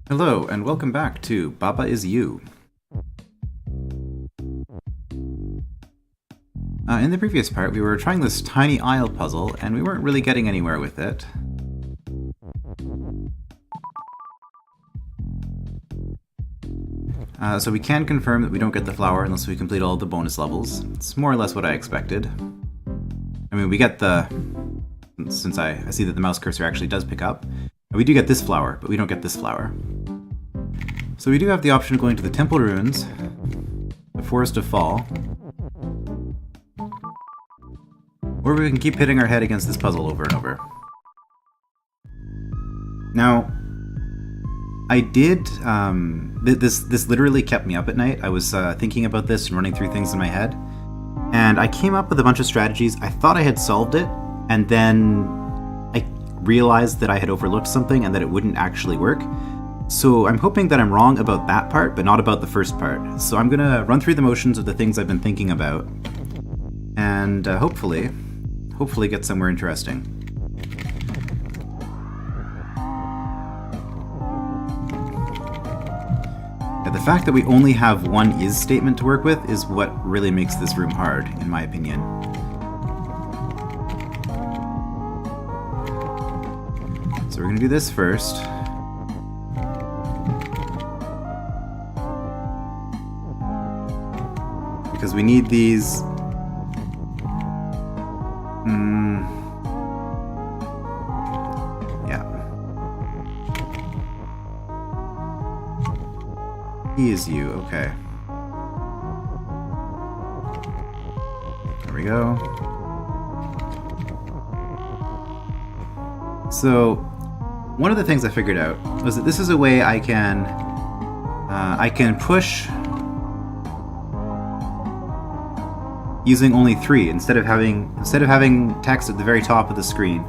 Hello, and welcome back to Baba is You. In the previous part, we were trying this tiny isle puzzle, and we weren't really getting anywhere with it. So we can confirm that we don't get the flower unless we complete all the bonus levels. It's more or less what I expected. I mean, we get the... Since I see that the mouse cursor actually does pick up. We do get this flower, but we don't get this flower. So we do have the option of going to the Temple Ruins, the Forest of Fall, or we can keep hitting our head against this puzzle over and over. Now, I did, this literally kept me up at night. I was thinking about this and running through things in my head, and I came up with a bunch of strategies. I thought I had solved it, and then I realized that I had overlooked something and that it wouldn't actually work. So I'm hoping that I'm wrong about that part, but not about the first part. So I'm gonna run through the motions of the things I've been thinking about, and hopefully get somewhere interesting. Yeah, the fact that we only have one is statement to work with is what really makes this room hard, in my opinion. So we're gonna do this first. Because we need these... Yeah. He is you, okay. There we go. So, one of the things I figured out was that this is a way I can push using only 3 instead of having text at the very top of the screen.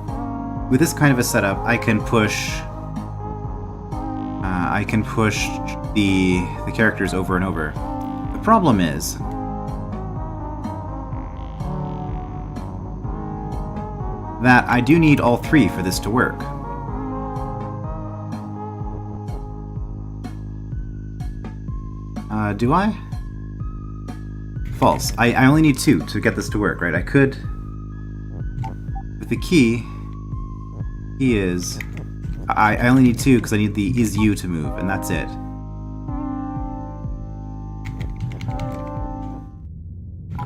With this kind of a setup, I can push the characters over and over. The problem is that I do need all 3 for this to work. Do I? False. I only need 2 to get this to work, right? I could... With the key... I only need 2 because I need the is you to move, and that's it.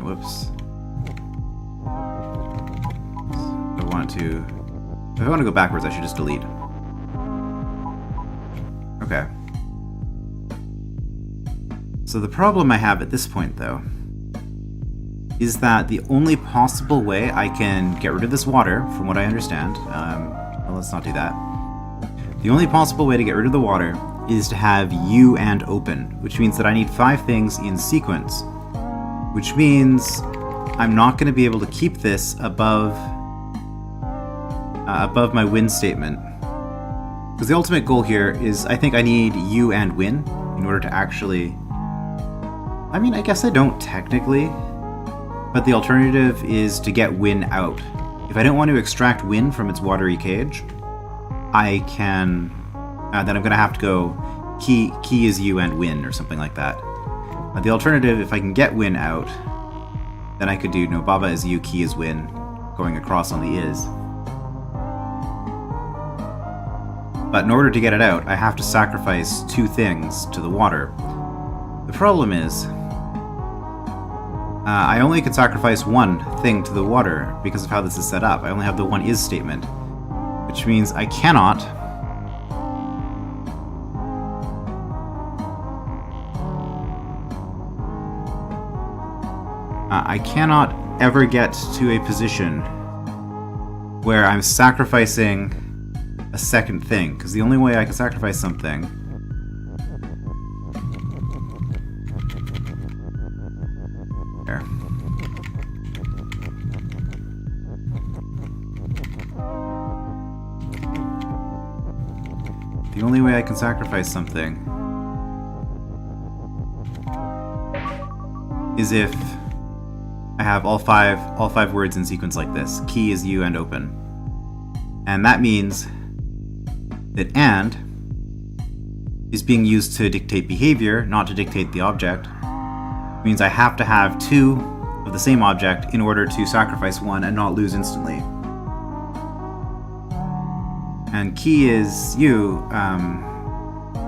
Whoops. If I want to go backwards, I should just delete. Okay. So the problem I have at this point, though, is that the only possible way I can get rid of this water, from what I understand, well, let's not do that. The only possible way to get rid of the water is to have you and open, which means that I need 5 things in sequence, which means I'm not going to be able to keep this above my win statement. Because the ultimate goal here is, I think I need you and win in order to actually... I mean, I guess I don't technically, but the alternative is to get win out. If I don't want to extract win from its watery cage, I can... then I'm going to have to go key is you and win, or something like that. The alternative, if I can get win out, then I could do no baba is you, key is win, going across on the is. But in order to get it out, I have to sacrifice 2 things to the water. The problem is, I only can sacrifice 1 thing to the water because of how this is set up. I only have the one is statement, which means I cannot ever get to a position where I'm sacrificing a second thing, because the only way I can sacrifice something there. The only way I can sacrifice something is if I have all five words in sequence like this. Key is you and open. And that means that and is being used to dictate behavior, not to dictate the object. It means I have to have two of the same object in order to sacrifice one and not lose instantly. And key is you.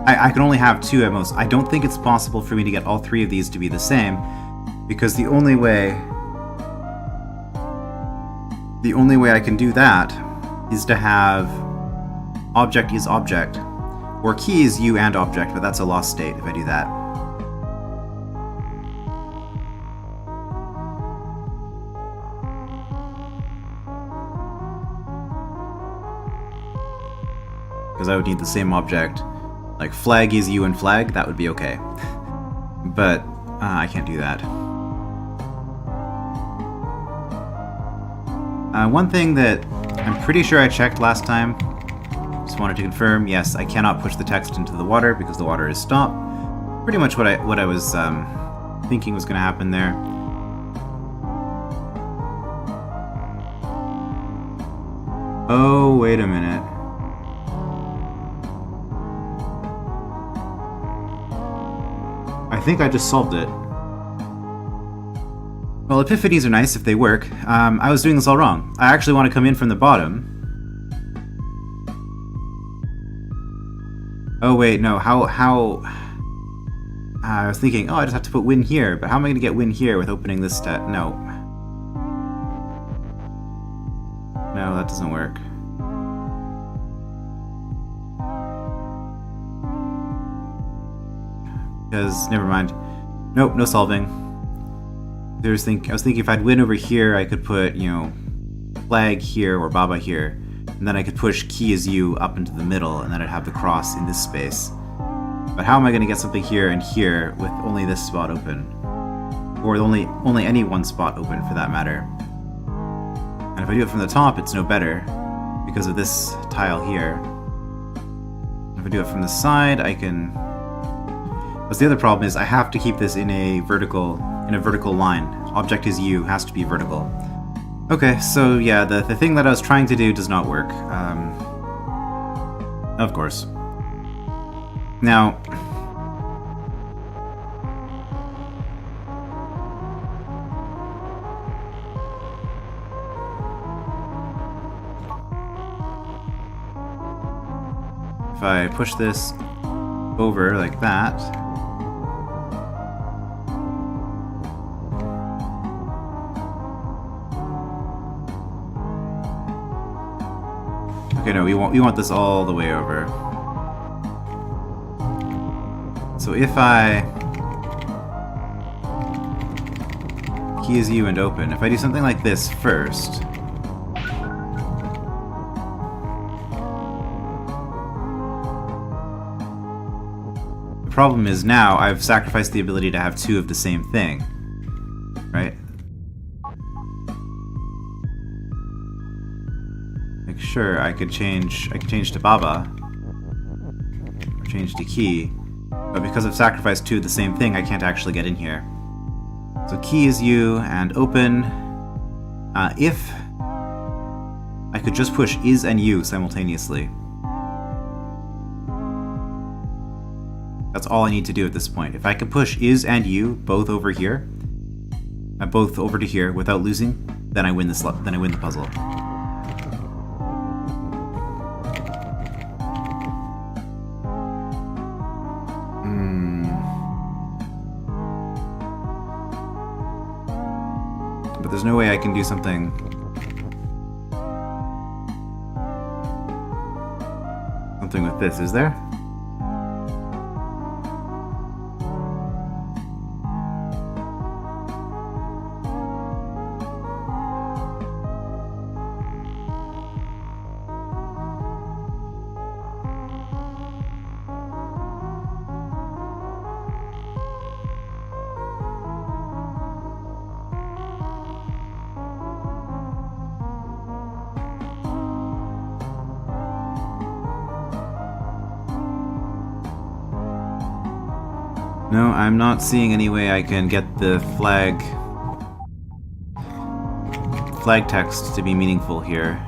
I can only have two at most. I don't think it's possible for me to get all three of these to be the same, because the only way I can do that is to have object is object, or key is you and object, but that's a lost state if I do that. Because I would need the same object. Like flag is you and flag, that would be okay. But I can't do that. One thing that I'm pretty sure I checked last time, just wanted to confirm, yes, I cannot push the text into the water because the water is stopped. Pretty much what I was thinking was going to happen there. Oh, wait a minute. I think I just solved it. Well, epiphanies are nice if they work. I was doing this all wrong. I actually want to come in from the bottom. Oh wait, no, how... I was thinking, oh, I just have to put win here, but how am I going to get win here with opening this step? No. No, that doesn't work. Because, never mind. Nope, no solving. I was thinking if I'd win over here, I could put, you know, flag here or baba here, and then I could push key as you up into the middle, and then I'd have the cross in this space. But how am I going to get something here and here with only this spot open? Or only any one spot open, for that matter. And if I do it from the top, it's no better, because of this tile here. If I do it from the side, I can... But the other problem is I have to keep this in a vertical line. Object is you, has to be vertical. Okay, so yeah, the thing that I was trying to do does not work. Of course. Now... if I push this over like that... Okay, no, we want this all the way over. So if I key is you and open, if I do something like this first, the problem is now I've sacrificed the ability to have two of the same thing, right? Sure, I could change to baba, or change to key, but because I've sacrificed two of the same thing, I can't actually get in here. So key is you and open. If I could just push is and you simultaneously. That's all I need to do at this point. If I can push is and you both over here, both over to here without losing, then I win the puzzle. But there's no way I can do something with this, is there? No, I'm not seeing any way I can get the flag text to be meaningful here.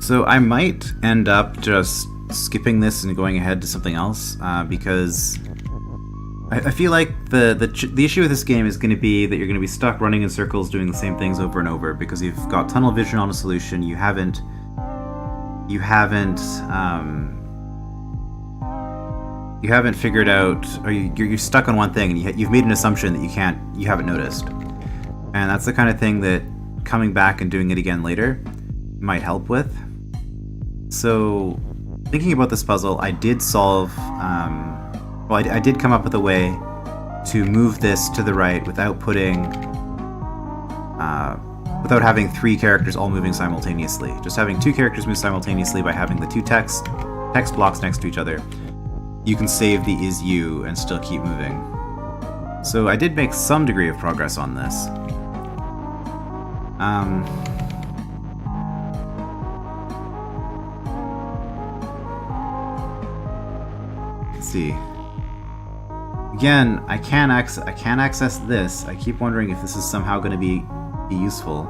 So I might end up just skipping this and going ahead to something else, because I feel like the issue with this game is going to be that you're going to be stuck running in circles doing the same things over and over because you've got tunnel vision on a solution. You haven't figured out, or you're stuck on one thing and you've made an assumption that you haven't noticed, and that's the kind of thing that coming back and doing it again later might help with. So thinking about this puzzle, I did solve. I did come up with a way to move this to the right without without having 3 characters all moving simultaneously. Just having 2 characters move simultaneously by having the 2 text blocks next to each other. You can save the is you and still keep moving. So I did make some degree of progress on this. Let's see. Again, I can access this. I keep wondering if this is somehow going to be useful.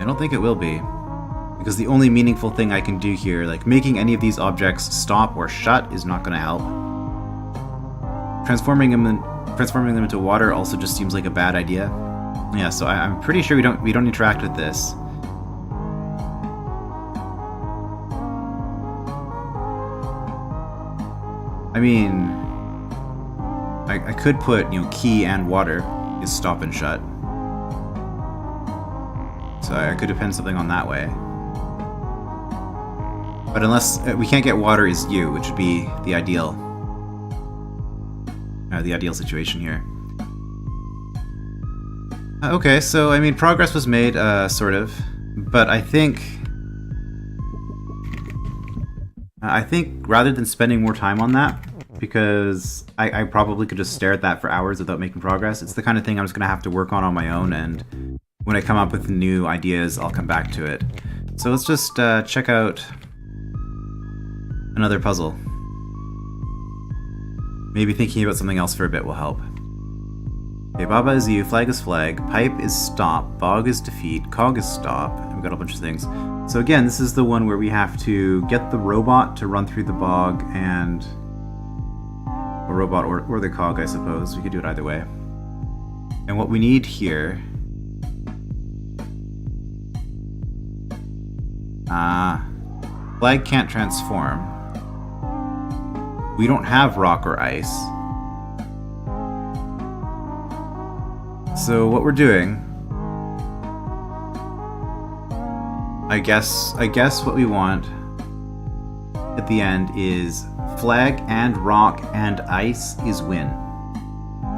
I don't think it will be, because the only meaningful thing I can do here, like making any of these objects stop or shut, is not going to help. Transforming them into water also just seems like a bad idea. Yeah, so I'm pretty sure we don't interact with this. I mean, I could put, key and water is stop and shut. So I could append something on that way. But unless we can't get water is you, which would be the ideal situation here. Okay, so I mean, progress was made, sort of, but I think rather than spending more time on that, because I probably could just stare at that for hours without making progress. It's the kind of thing I'm just going to have to work on my own, and when I come up with new ideas, I'll come back to it. So let's just check out another puzzle. Maybe thinking about something else for a bit will help. Okay, Baba is you, flag is flag, pipe is stop, bog is defeat, cog is stop, and we've got a bunch of things. So again, this is the one where we have to get the robot to run through the bog, and a robot or the cog, I suppose. We could do it either way. And what we need here... flag can't transform. We don't have rock or ice. So what we're doing... I guess what we want at the end is flag and rock and ice is win.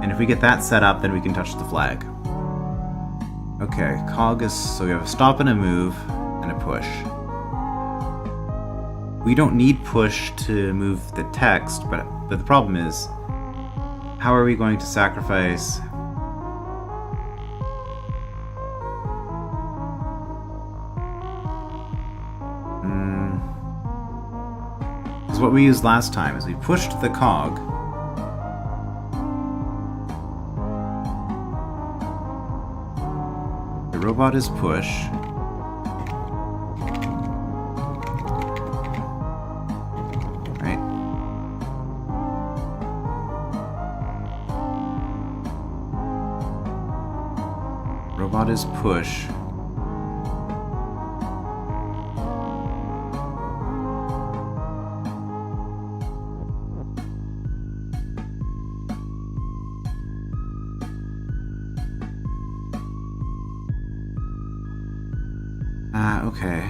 And if we get that set up, then we can touch the flag. Okay, cog is... so we have a stop and a move and a push. We don't need push to move the text, but the problem is, how are we going to sacrifice... Because what we used last time is we pushed the cog, the robot is push, robot is push. Okay.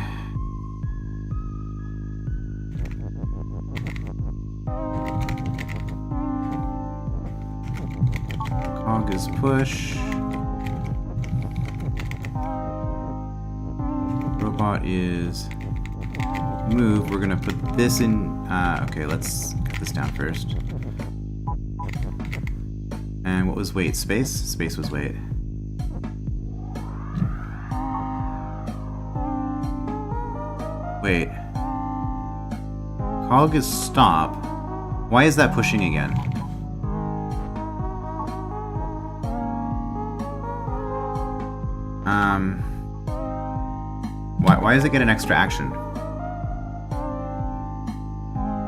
Cog is push. Robot is move. We're gonna put this in. Okay, let's get this down first. And what was wait? Space? Space was wait. Wait. Cog is stop. Why is that pushing again? Why does it get an extra action?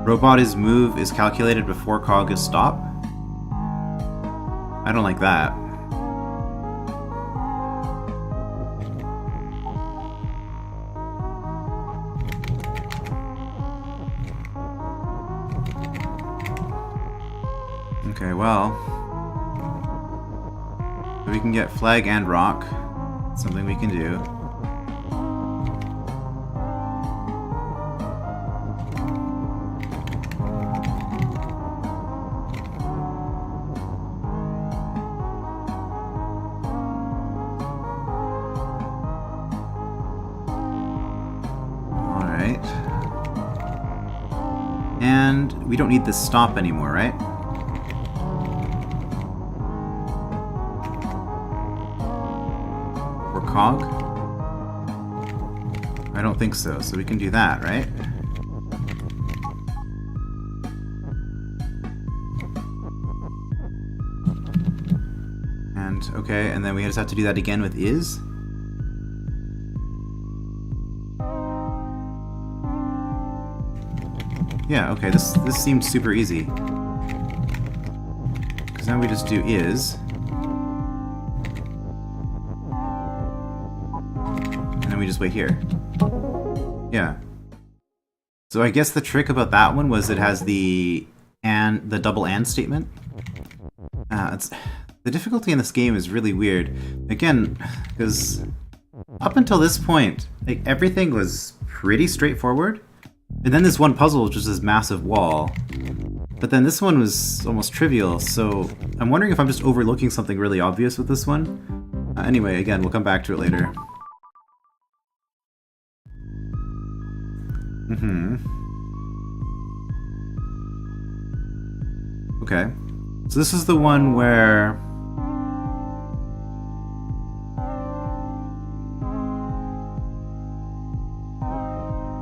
Robot is move is calculated before cog is stop? I don't like that. Okay, well, we can get flag and rock. Something we can do. All right. And we don't need this stop anymore, right? Cog? I don't think so, so we can do that, right? And, okay, and then we just have to do that again with is? Yeah, okay, this seemed super easy. Because now we just do is. We just wait here. Yeah. So I guess the trick about that one was it has the double and statement. The difficulty in this game is really weird. Again, because up until this point, like everything was pretty straightforward. And then this one puzzle was just this massive wall. But then this one was almost trivial, so I'm wondering if I'm just overlooking something really obvious with this one. Anyway, again, we'll come back to it later. Okay. So this is the one where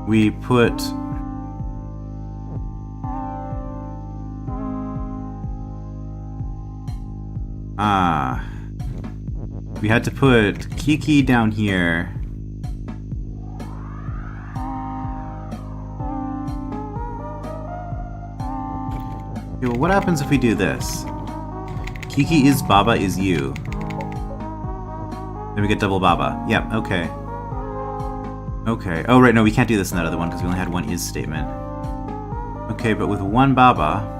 we put we had to put Kiki down here. Okay, well, what happens if we do this? Kiki is Baba is you. Then we get double Baba. Yep, okay. Okay. Oh, right, no, we can't do this in that other one because we only had one is statement. Okay, but with one Baba,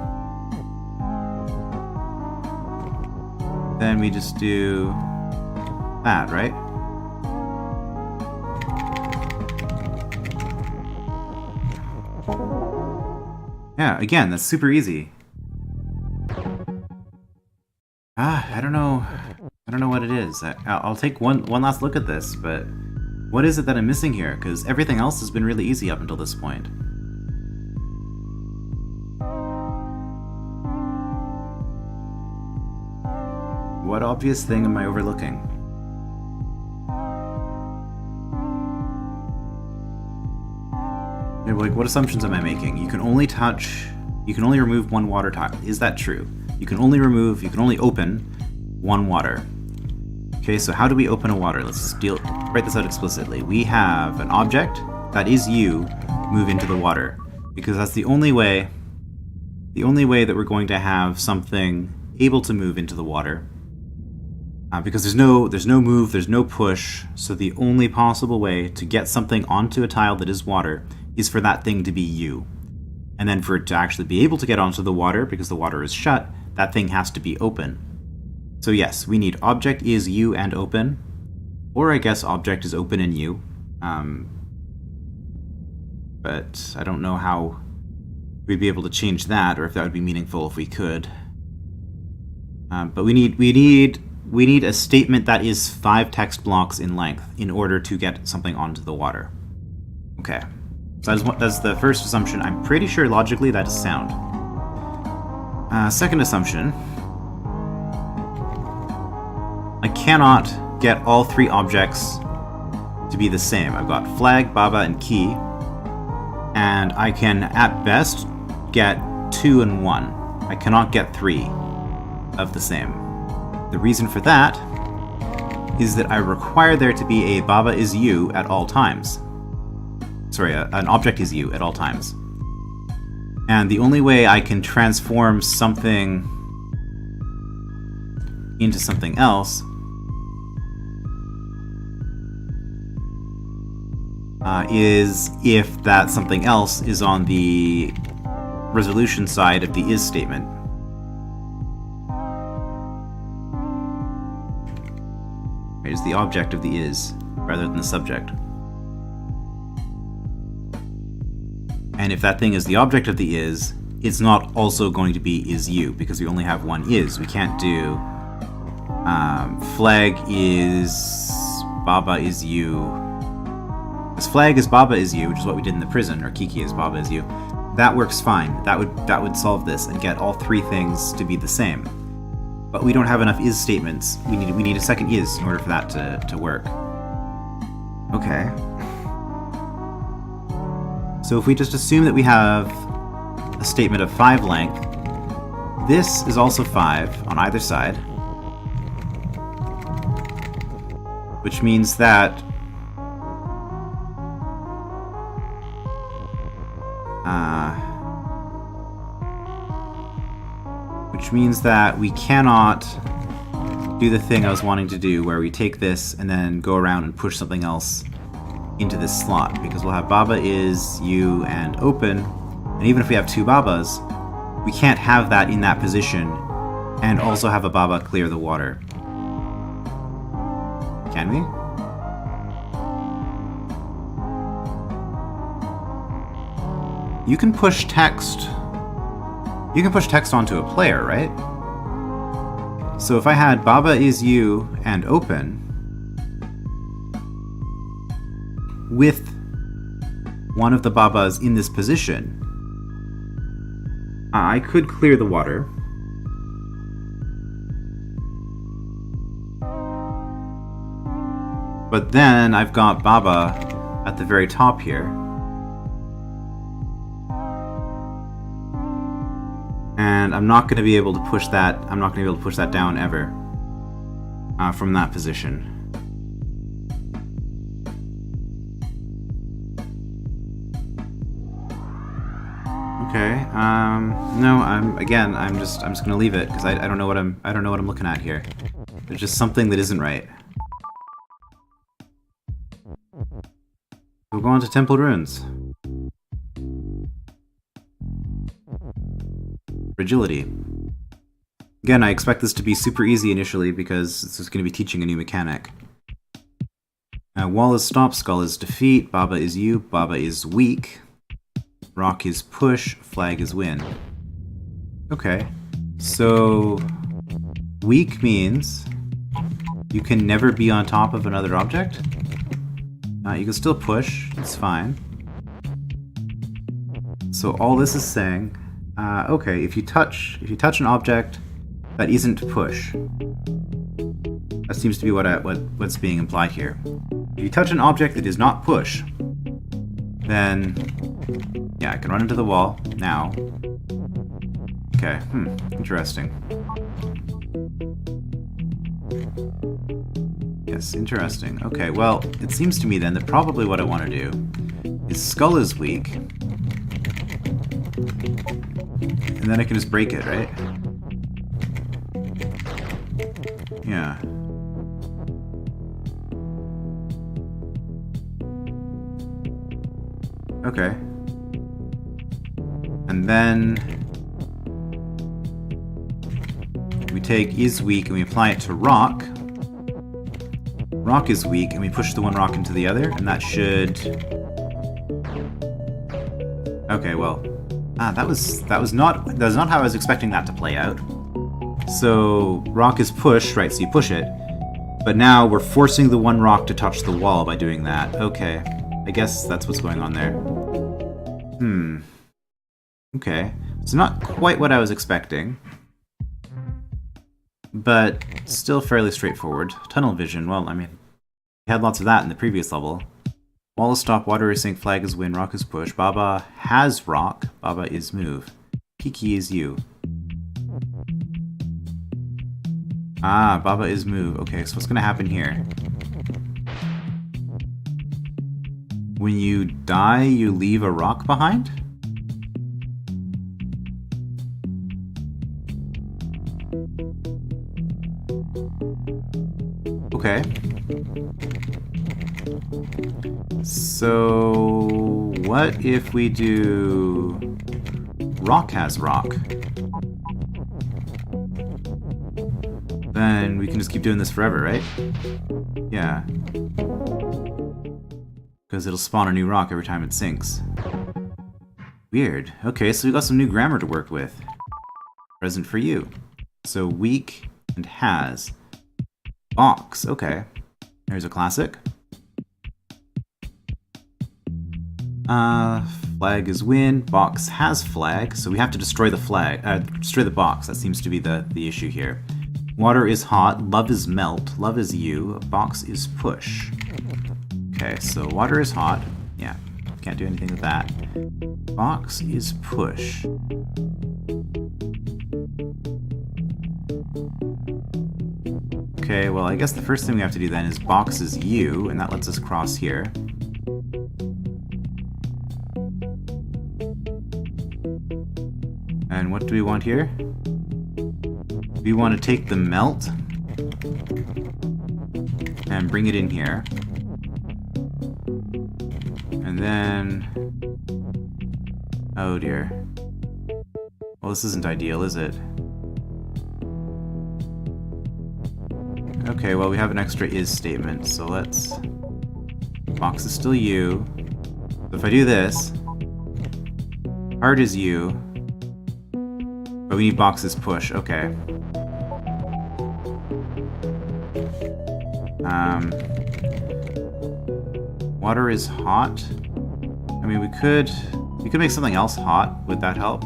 then we just do that, right? Yeah, again, that's super easy. I don't know. I don't know what it is. I'll take one last look at this, but what is it that I'm missing here? Because everything else has been really easy up until this point. What obvious thing am I overlooking? Yeah, like, what assumptions am I making? You can only remove one water tile. Is that true? You can only open one water. Okay, so how do we open a water? Let's write this out explicitly. We have an object that is you move into the water, because that's the only way that we're going to have something able to move into the water. Because there's no move, there's no push, so the only possible way to get something onto a tile that is water is for that thing to be you. And then for it to actually be able to get onto the water, because the water is shut, that thing has to be open. So yes, we need object is you and open, or I guess object is open and you. But I don't know how we'd be able to change that, or if that would be meaningful if we could. But we need a statement that is 5 text blocks in length in order to get something onto the water. Okay, so that's the first assumption. I'm pretty sure logically that is sound. Second assumption, I cannot get all 3 objects to be the same. I've got flag, Baba, and key, and I can at best get 2 and 1. I cannot get 3 of the same. The reason for that is that I require there to be a Baba is you at all times. Sorry, an object is you at all times. And the only way I can transform something into something else is if that something else is on the resolution side of the is statement. Right, is the object of the is rather than the subject. And if that thing is the object of the is, it's not also going to be is you, because we only have one is. We can't do flag is Baba is you. Because flag is Baba is you, which is what we did in the prison, or Kiki is Baba is you. That works fine. That would solve this and get all three things to be the same. But we don't have enough is statements. We need a second is in order for that to work. Okay. So if we just assume that we have a statement of 5 length, this is also 5 on either side, which means that we cannot do the thing I was wanting to do, where we take this and then go around and push something else into this slot, because we'll have Baba is you and open, and even if we have 2 Babas, we can't have that in that position and also have a Baba clear the water. Can we? You can push text. You can push text onto a player, right? So if I had Baba is you and open with one of the Babas in this position, I could clear the water. But then I've got Baba at the very top here. And I'm not going to be able to push that. I'm not going to be able to push that down ever from that position. Okay. No. I'm just going to leave it because I don't know what I'm looking at here. There's just something that isn't right. We'll go on to Temple Ruins. Fragility. Again, I expect this to be super easy initially because this is going to be teaching a new mechanic. Wall is stop, skull is defeat, Baba is you, Baba is weak, rock is push, flag is win. Okay, so weak means you can never be on top of another object. You can still push, it's fine. So all this is saying, okay, if you touch an object that isn't push, that seems to be what's being implied here. If you touch an object that is not push, then yeah, I can run into the wall now. Okay, interesting. Yes, interesting. Okay, well, it seems to me then that probably what I want to do is skull is weak, and then I can just break it, right? Yeah. Okay. And then we take is weak and we apply it to rock. Rock is weak and we push the one rock into the other, and that should... Okay, well, that was not how I was expecting that to play out. So rock is push, right? So you push it, but now we're forcing the one rock to touch the wall by doing that. Okay, I guess that's what's going on there. Okay, so not quite what I was expecting, but still fairly straightforward. Tunnel vision. Well, I mean, we had lots of that in the previous level. Wall is stop, water is sink, flag is win, rock is push. Baba has rock, Baba is move. Kiki is you. Ah, Baba is move. Okay, so what's gonna happen here? When you die, you leave a rock behind? Okay. So, what if we do rock has rock? Then we can just keep doing this forever, right? Yeah. Because it'll spawn a new rock every time it sinks. Weird. Okay, so we got some new grammar to work with. Present for you. So weak and has. Box, okay. There's a classic. Flag is win. Box has flag, so we have to destroy the flag. Destroy the box. That seems to be the issue here. Water is hot. Love is melt. Love is you. Box is push. Okay, so water is hot. Yeah, can't do anything with that. Box is push. Okay, well, I guess the first thing we have to do then is box is you, and that lets us cross here. And what do we want here? We want to take the melt and bring it in here. And then... oh dear. Well, this isn't ideal, is it? Okay, well, we have an extra is statement, so let's... box is still you. So if I do this, heart is you, but we need box is push. Okay. Water is hot. I mean, we could make something else hot. Would that help?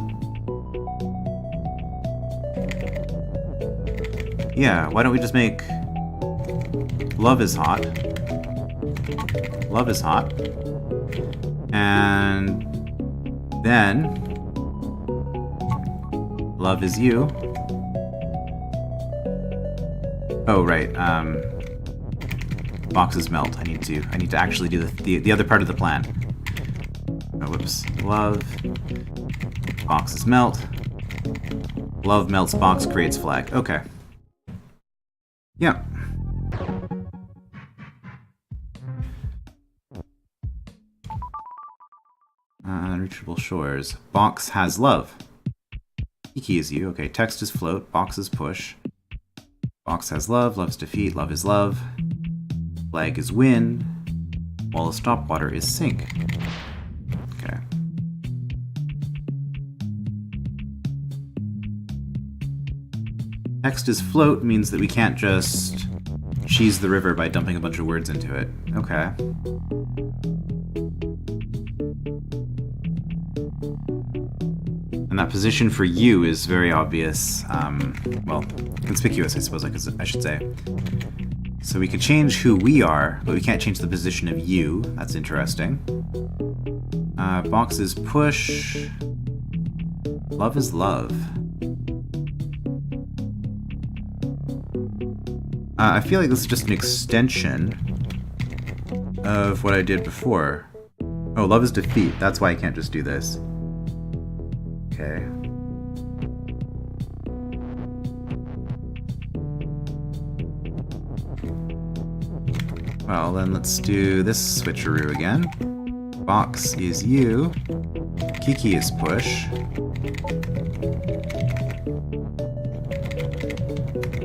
Yeah, why don't we just make love is hot. Love is hot. And then love is you. Oh, right. Boxes melt. I need to actually do the other part of the plan. Oh, whoops. Love. Boxes melt. Love melts box creates flag. Okay. Yeah. Unreachable shores. Box has love. Kiki is you. Okay, text is float. Box is push. Box has love. Love's defeat. Love is love. Flag is win. While a stopwater is sink. Okay. Text is float means that we can't just cheese the river by dumping a bunch of words into it. Okay. And that position for you is very obvious. Well, conspicuous, I suppose I should say. So we could change who we are, but we can't change the position of you. That's interesting. Box is push. Love is love. I feel like this is just an extension of what I did before. Oh, love is defeat. That's why I can't just do this. Okay. Well, then let's do this switcheroo again. Box is you. Kiki is push.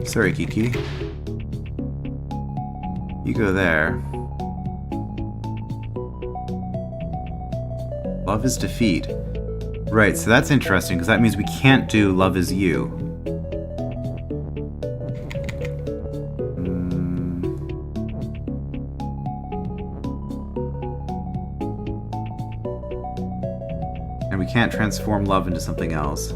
Sorry, Kiki. You go there. Love is defeat. Right, so that's interesting, because that means we can't do love is you. And we can't transform love into something else.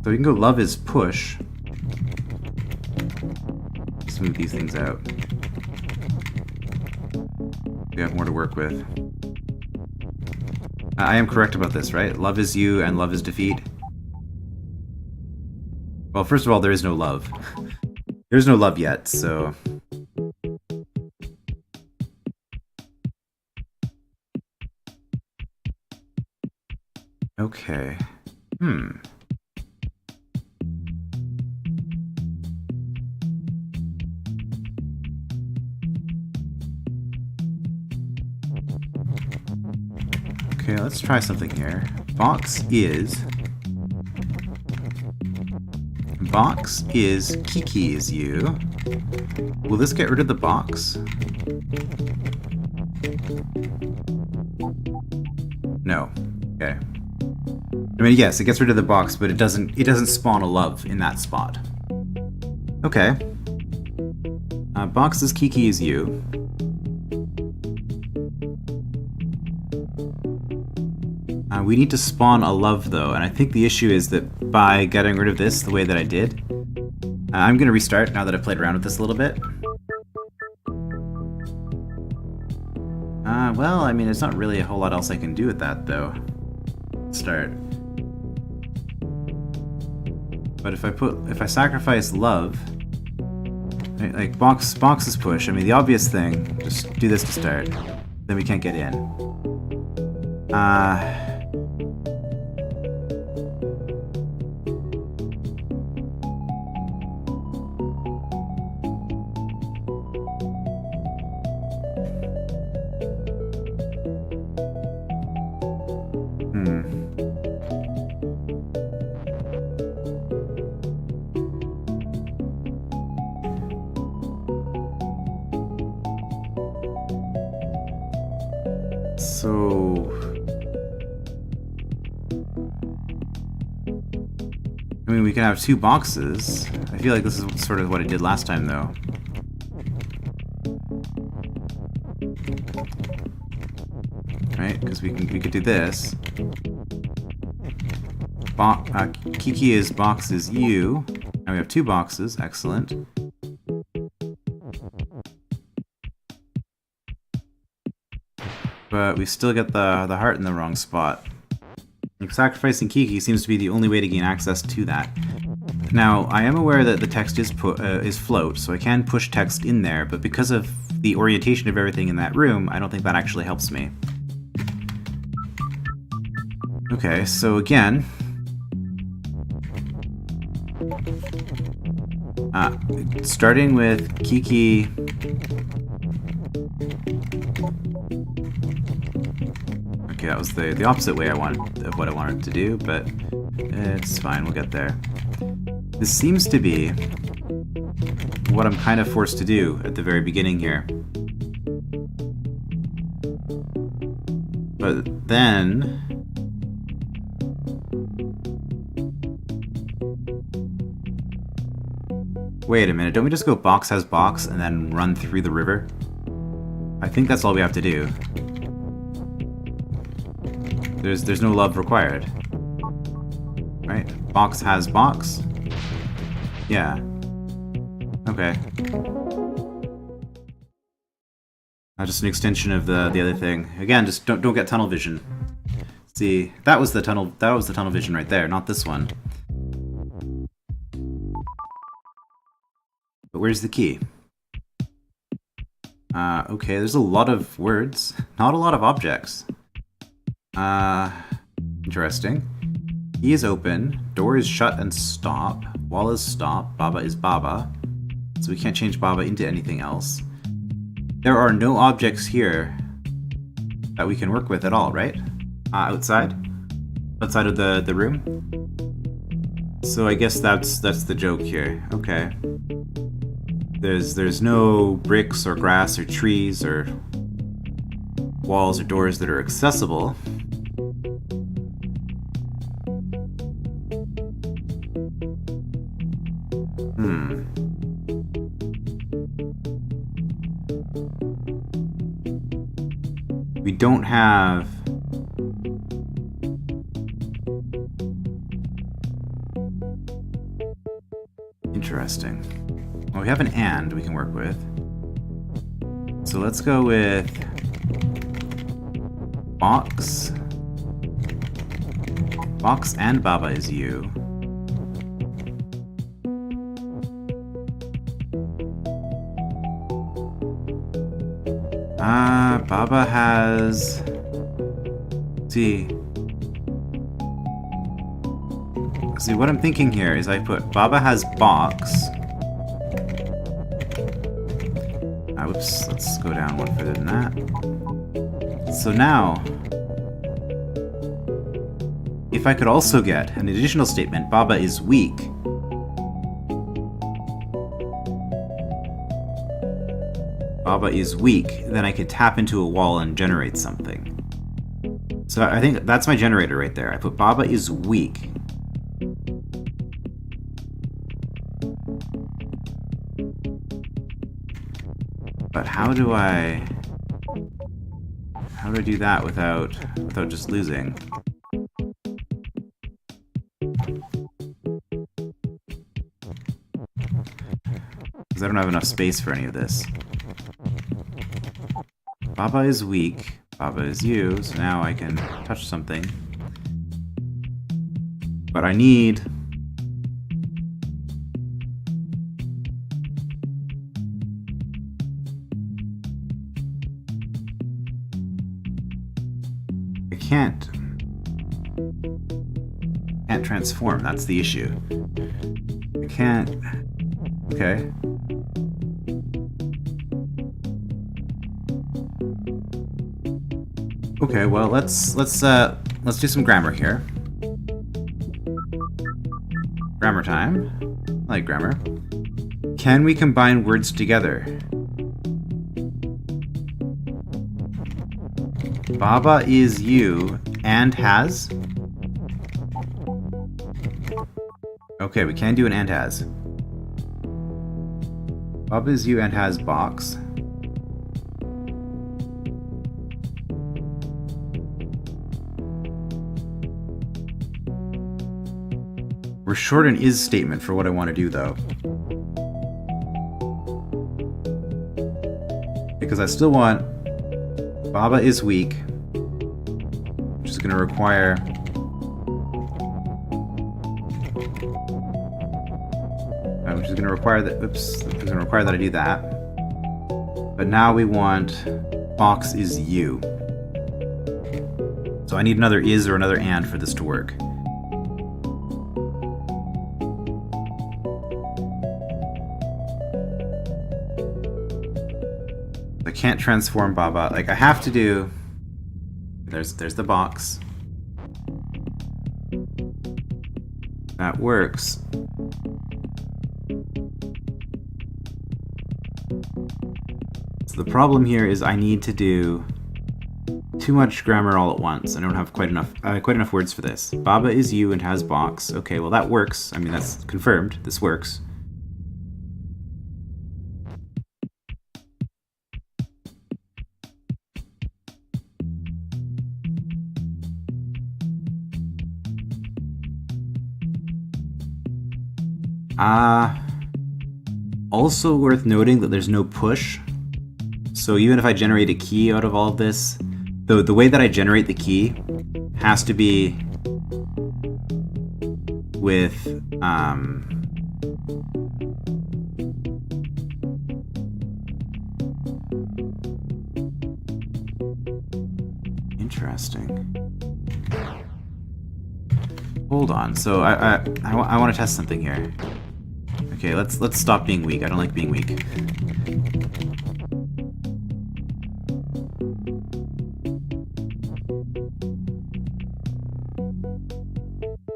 So we can go love is push. Smooth these things out. We have more to work with. I am correct about this, right? Love is you and love is defeat. Well, first of all, there is no love. There's no love yet, so... Okay. Okay, let's try something here. Box is Kiki is you. Will this get rid of the box? No. Okay. I mean, yes, it gets rid of the box, but it doesn't spawn a love in that spot. Okay. Box is Kiki is you. We need to spawn a love, though, and I think the issue is that by getting rid of this the way that I did, I'm going to restart now that I've played around with this a little bit. Well, I mean, there's not really a whole lot else I can do with that, though. Start. But if I sacrifice love, like box is push. I mean, the obvious thing, just do this to start. Then we can't get in. So, I mean, we can have two boxes. I feel like this is sort of what I did last time, though. Right? Because we could do this. Kiki is box is you. Now we have two boxes. Excellent. But we still get the heart in the wrong spot. Sacrificing Kiki seems to be the only way to gain access to that. Now, I am aware that the text is float, so I can push text in there, but because of the orientation of everything in that room, I don't think that actually helps me. Okay, so again... starting with Kiki... Okay, that was the opposite way of what I wanted to do, but it's fine, we'll get there. This seems to be what I'm kind of forced to do at the very beginning here. But then... Wait a minute, don't we just go box has box and then run through the river? I think that's all we have to do. There's no love required. Right? Box has box? Yeah. Okay. Just an extension of the other thing. Again, just don't get tunnel vision. See, that was the tunnel vision right there, not this one. But where's the key? Okay, there's a lot of words, not a lot of objects. Interesting. Key is open, door is shut and stop, wall is stop, Baba is Baba. So we can't change Baba into anything else. There are no objects here that we can work with at all, right? Outside? Outside of the room? So I guess that's the joke here. Okay. There's no bricks or grass or trees or walls or doors that are accessible. We don't have... Interesting. Well, we have an and we can work with. So let's go with box. Box and Baba is you. Baba has... Let's see. See, what I'm thinking here is I put Baba has box. Whoops, let's go down one further than that. So now, if I could also get an additional statement, Baba is weak. Baba is weak, then I could tap into a wall and generate something. So I think that's my generator right there. I put Baba is weak. But how do I do that without just losing? Because I don't have enough space for any of this. Baba is weak. Baba is you, so now I can touch something. But I need... I can't transform, that's the issue. I can't... Okay. Okay, well, let's do some grammar here. Grammar time. I like grammar. Can we combine words together? Baba is you and has? Okay, we can do an and has. Baba is you and has box. We're short an is statement for what I want to do, though. Because I still want Baba is weak, which is going to require... which is going to require that... Oops. Which is going to require that I do that. But now we want box is you. So I need another is or another and for this to work. I can't transform Baba. Like, I have to do... There's the box. That works. So the problem here is I need to do too much grammar all at once. I don't have quite enough words for this. Baba is you and has box. Okay, well that works. I mean, that's confirmed. This works. Also worth noting that there's no push. So even if I generate a key out of all of this, the way that I generate the key has to be with interesting. Hold on. So I want to test something here. Okay, let's stop being weak. I don't like being weak.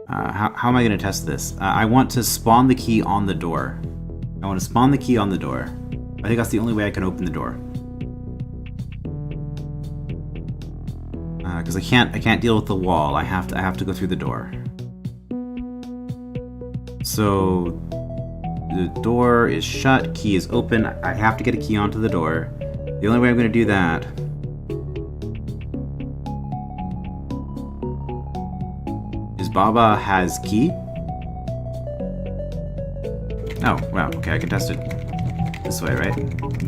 How am I going to test this? I want to spawn the key on the door. I want to spawn the key on the door. I think that's the only way I can open the door. Because I can't deal with the wall. I have to go through the door. So the door is shut, key is open. I have to get a key onto the door. The only way I'm going to do that is Baba has key. Oh, wow, okay, I can test it this way, right?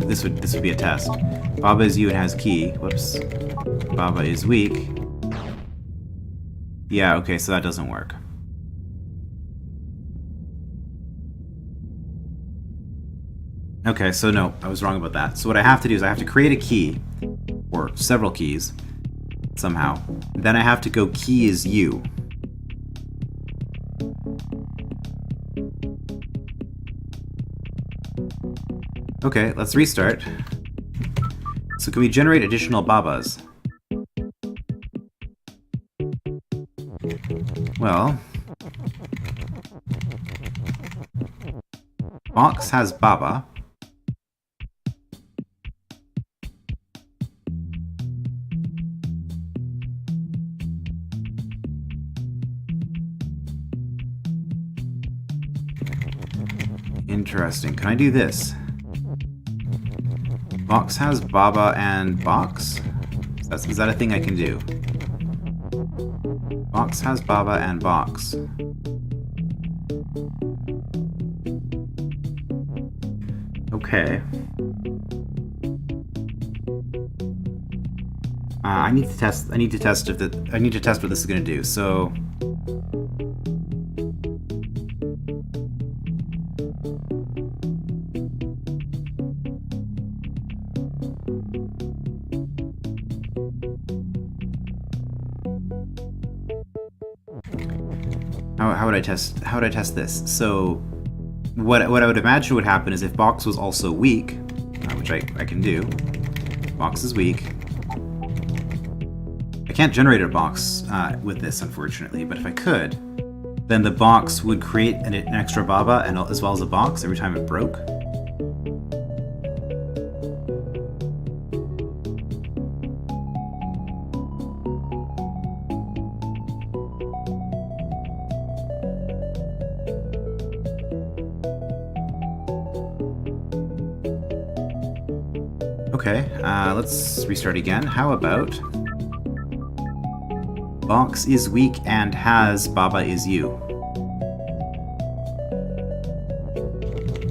This would be a test. Baba is you and has key. Whoops. Baba is weak. Yeah, okay, so that doesn't work. Okay, so no, I was wrong about that. So what I have to do is I have to create a key, or several keys, somehow. Then I have to go key is you. Okay, let's restart. So can we generate additional babas? Well, Box has baba. Interesting. Can I do this? Box has baba and box? Is that a thing I can do? Box has baba and box. Okay. I need to test what this is going to do. So how would I test this? So what I would imagine would happen is if box was also weak, which I can do. Box is weak. I can't generate a box with this, unfortunately, but if I could, then the box would create an extra baba and as well as a box every time it broke. Okay, let's restart again. How about box is weak and has baba is you?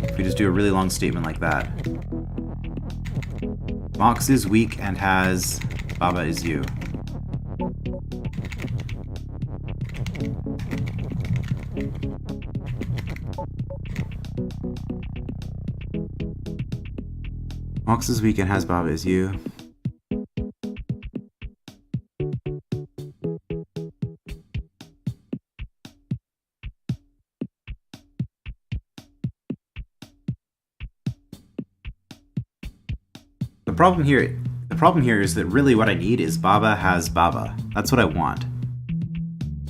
If we just do a really long statement like that. Box is weak and has baba is you. Box is weak and has baba is you. The problem here is that really what I need is baba has baba. That's what I want.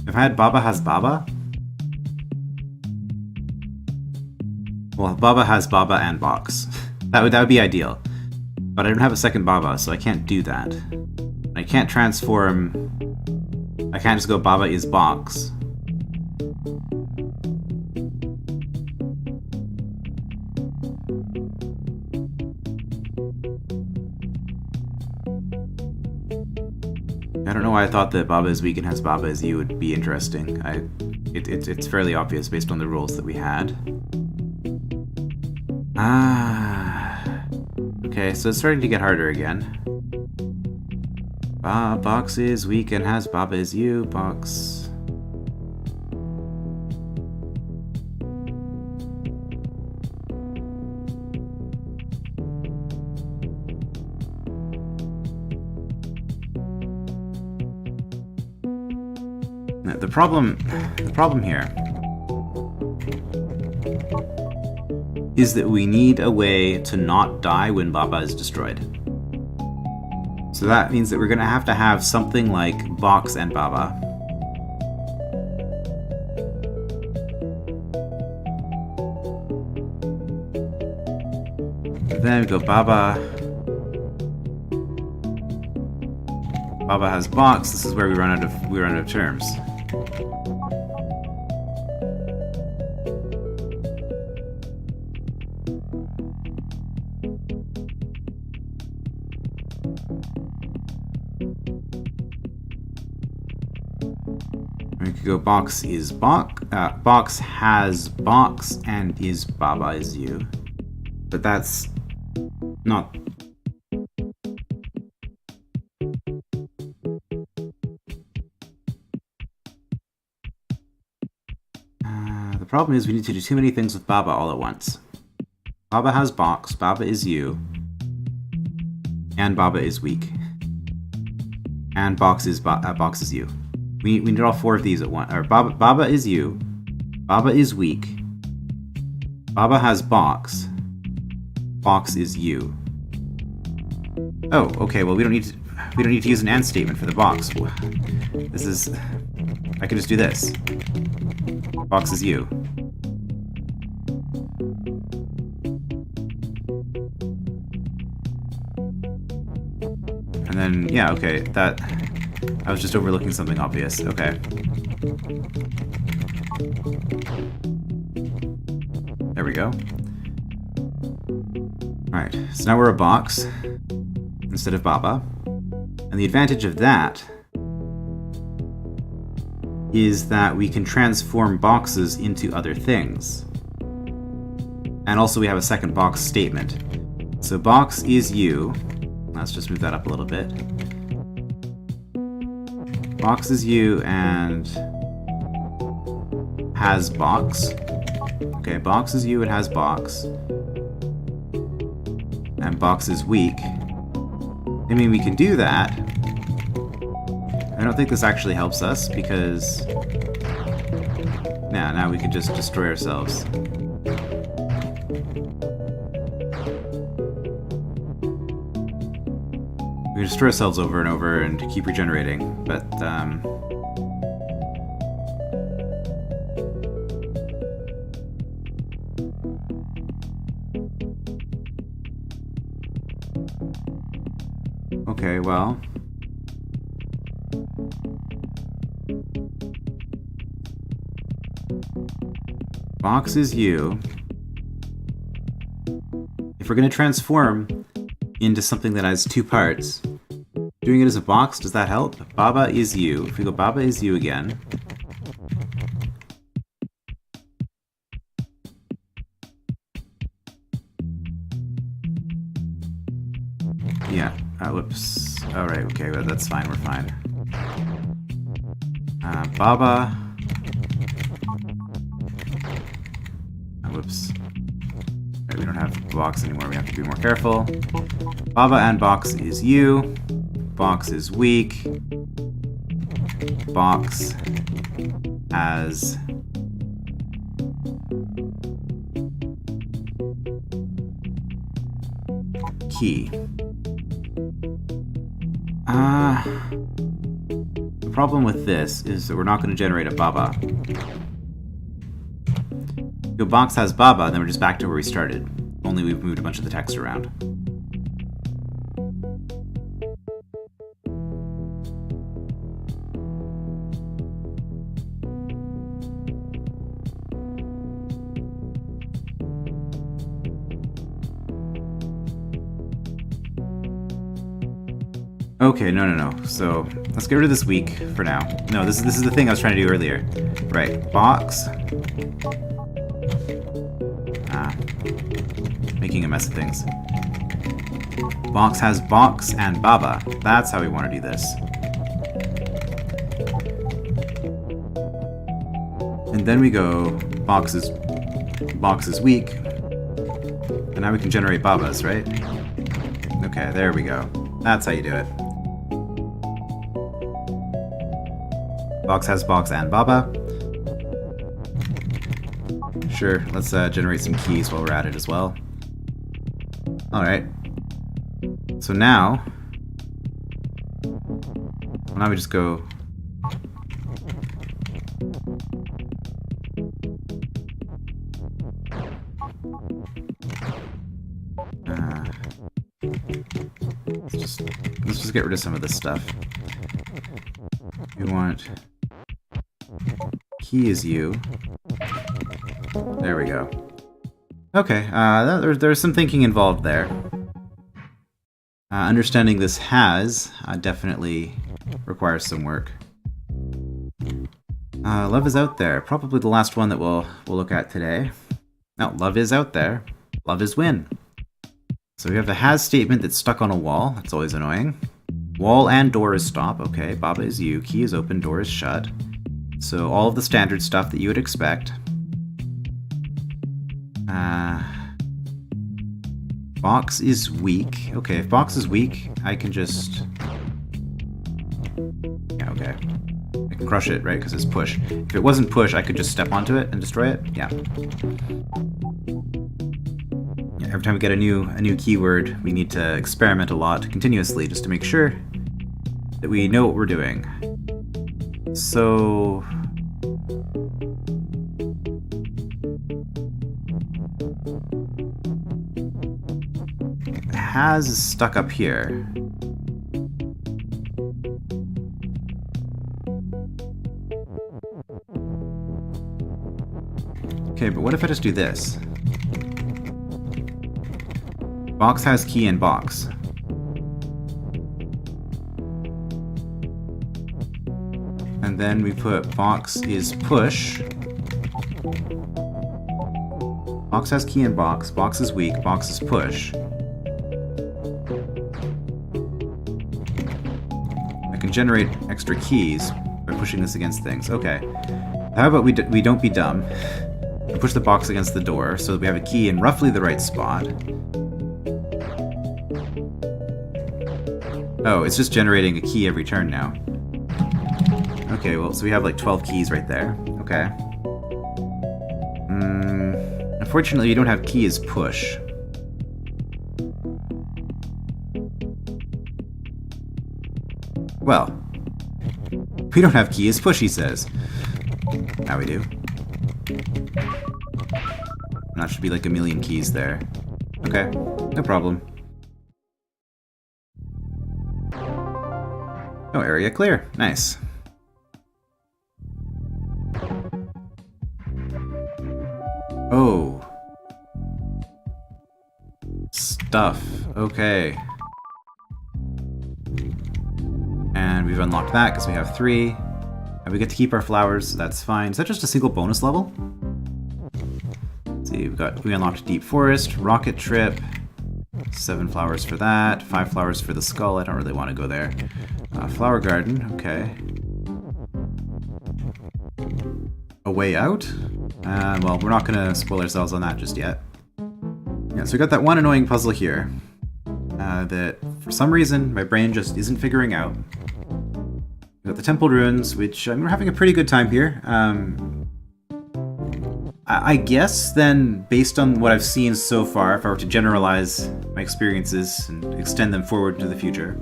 If I had baba has baba, well, baba has baba and box. That would be ideal. But I don't have a second baba, so I can't do that. I can't transform. I can't just go baba is box. I don't know why I thought that baba is weak and has baba is you would be interesting. It's fairly obvious based on the rules that we had. Okay, so it's starting to get harder again. Box is weak and has baba is you. Box. The problem here is that we need a way to not die when baba is destroyed. So that means that we're going to have something like box and baba. Then we go baba. Baba has box. This is where we run out of terms. We could go box is box. Box has box and is baba is you, but that's not. The problem is we need to do too many things with baba all at once. Baba has box, baba is you, and baba is weak, and box is you. We need all four of these at once. Or baba is you, Baba is weak. Baba has box. Box is you. Oh, okay, well we don't need to use an and statement for the box. This is... I can just do this. Box is you. And then, yeah, okay, that... I was just overlooking something obvious. Okay. There we go. Alright, so now we're a box instead of Baba. And the advantage of that is that we can transform boxes into other things. And also we have a second box statement. So box is you. Let's just move that up a little bit. Box is you and has box. Okay, box is you and has box. And box is weak. I mean, we can do that. I don't think this actually helps us because... now we can just destroy ourselves. We can destroy ourselves over and over and keep regenerating, but okay, well... box is you. If we're going to transform into something that has two parts, doing it as a box, does that help? Baba is you. If we go Baba is you again. Yeah. Whoops. Alright, okay, well, that's fine, we're fine. Baba. Whoops. Right, we don't have box anymore, we have to be more careful. Baba and box is you. Box is weak. Box has key. The problem with this is that we're not going to generate a Baba. If box has Baba, then we're just back to where we started. Only we've moved a bunch of the text around. Okay, no. So let's get rid of this week for now. No, this is the thing I was trying to do earlier. Right, box. Making a mess of things. Box has box and Baba. That's how we want to do this. And then we go box is weak. And now we can generate Babas, right? Okay, there we go. That's how you do it. Box has box and Baba. Sure, let's generate some keys while we're at it as well. Alright. So now we just go... let's just get rid of some of this stuff. We want... key is you. There we go. Okay, there's some thinking involved there. Understanding this has definitely requires some work. Love is out there. Probably the last one that we'll look at today. No, love is out there. Love is win. So we have the has statement that's stuck on a wall. That's always annoying. Wall and door is stop. Okay, Baba is you. Key is open. Door is shut. So all of the standard stuff that you would expect. Box is weak. Okay, if box is weak, I can just... yeah, okay. I can crush it, right? Because it's push. If it wasn't push, I could just step onto it and destroy it. Yeah. Yeah, every time we get a new keyword, we need to experiment a lot continuously just to make sure that we know what we're doing. So has is stuck up here. Okay, but what if I just do this? Box has key in box. And then we put box is push. Box has key in box. Box is weak. Box is push. I can generate extra keys by pushing this against things. Okay. How about we don't be dumb? We push the box against the door so that we have a key in roughly the right spot. Oh, it's just generating a key every turn now. Okay, well, so we have like 12 keys right there. Okay. Unfortunately, you don't have key as push. Well, we don't have key as push, he says. Now we do. And that should be like a million keys there. Okay, no problem. Oh, area clear. Nice. Oh. Stuff. Okay. And we've unlocked that because we have 3. And we get to keep our flowers, so that's fine. Is that just a single bonus level? Let's see, we unlocked Deep Forest, Rocket Trip, 7 flowers for that, 5 flowers for the skull. I don't really want to go there. Flower Garden, okay. A way out? Well, we're not going to spoil ourselves on that just yet. Yeah, so we got that one annoying puzzle here that for some reason my brain just isn't figuring out. We got the Temple Ruins, which we're having a pretty good time here. I guess then, based on what I've seen so far, if I were to generalize my experiences and extend them forward into the future,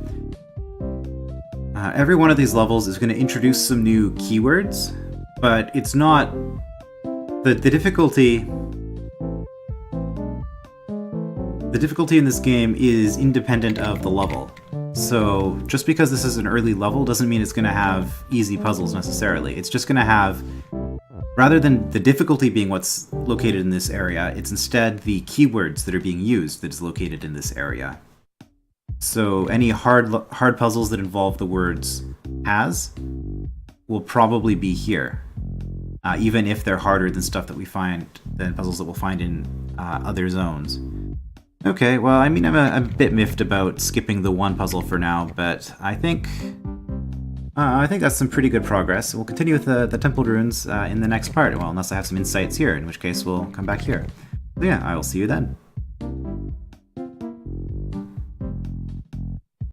every one of these levels is going to introduce some new keywords, but it's not... The difficulty... The difficulty in this game is independent of the level. So just because this is an early level doesn't mean it's going to have easy puzzles necessarily. It's just going to have... Rather than the difficulty being what's located in this area, it's instead the keywords that are being used that is located in this area. So any hard puzzles that involve the words has will probably be here, even if they're harder than stuff that we find, than puzzles that we'll find in other zones. Okay, well, I mean, I'm a bit miffed about skipping the one puzzle for now, but I think that's some pretty good progress. We'll continue with the Temple Ruins in the next part, well, unless I have some insights here, in which case we'll come back here. So yeah, I will see you then.